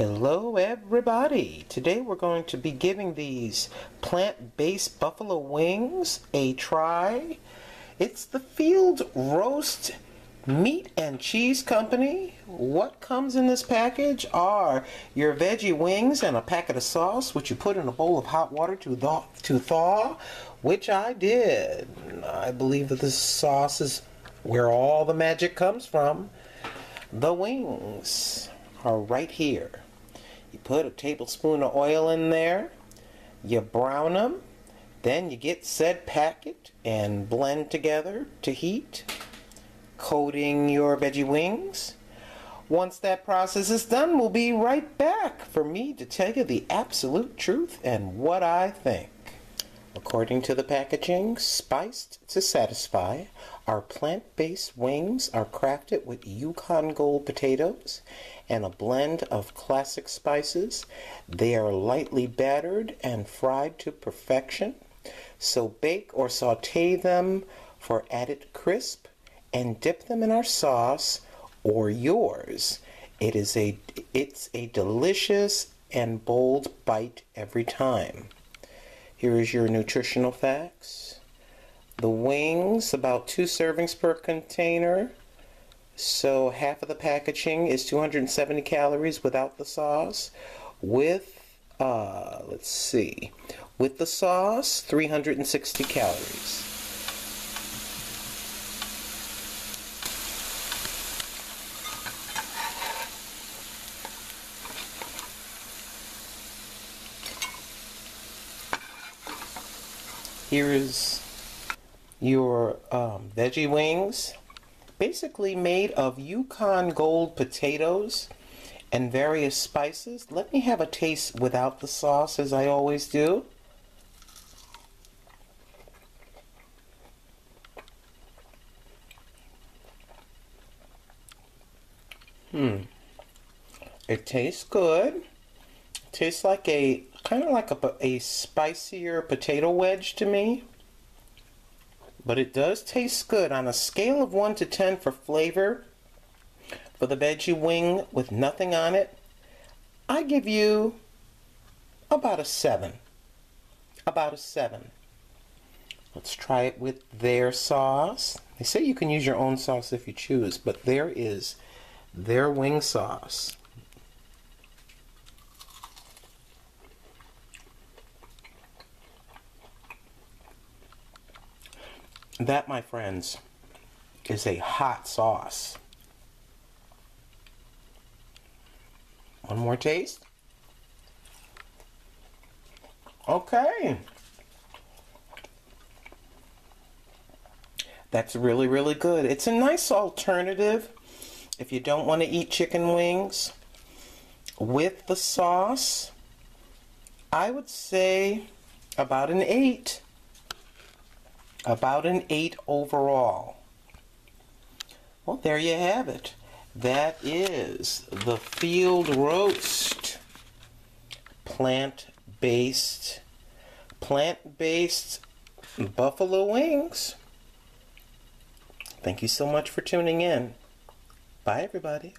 Hello everybody! Today we're going to be giving these plant-based buffalo wings a try. It's the Field Roast Meat and Cheese Company. What comes in this package are your veggie wings and a packet of sauce, which you put in a bowl of hot water to thaw, which I did. I believe that this sauce is where all the magic comes from. The wings are right here. You put a tablespoon of oil in there, you brown them, then you get said packet and blend together to heat, coating your veggie wings. Once that process is done, we'll be right back for me to tell you the absolute truth and what I think. According to the packaging, spiced to satisfy, our plant-based wings are crafted with Yukon Gold potatoes and a blend of classic spices. They are lightly battered and fried to perfection. So bake or saute them for added crisp and dip them in our sauce or yours. It's a delicious and bold bite every time. Here is your nutritional facts. The wings, about 2 servings per container. So half of the packaging is 270 calories without the sauce. With, let's see, with the sauce, 360 calories. Here is your veggie wings, basically made of Yukon Gold potatoes and various spices. Let me have a taste without the sauce, as I always do. It tastes good. It tastes like kind of like a spicier potato wedge to me. But it does taste good. On a scale of 1 to 10 for flavor, for the veggie wing with nothing on it, I give you about a 7. About a 7. Let's try it with their sauce. They say you can use your own sauce if you choose, but there is their wing sauce. That, my friends, is a hot sauce. One more taste. Okay. That's really, really good. It's a nice alternative if you don't want to eat chicken wings. With the sauce, I would say about an 8. About an 8 overall. Well, there you have it. That is the Field Roast plant-based buffalo wings. Thank you so much for tuning in. Bye, everybody.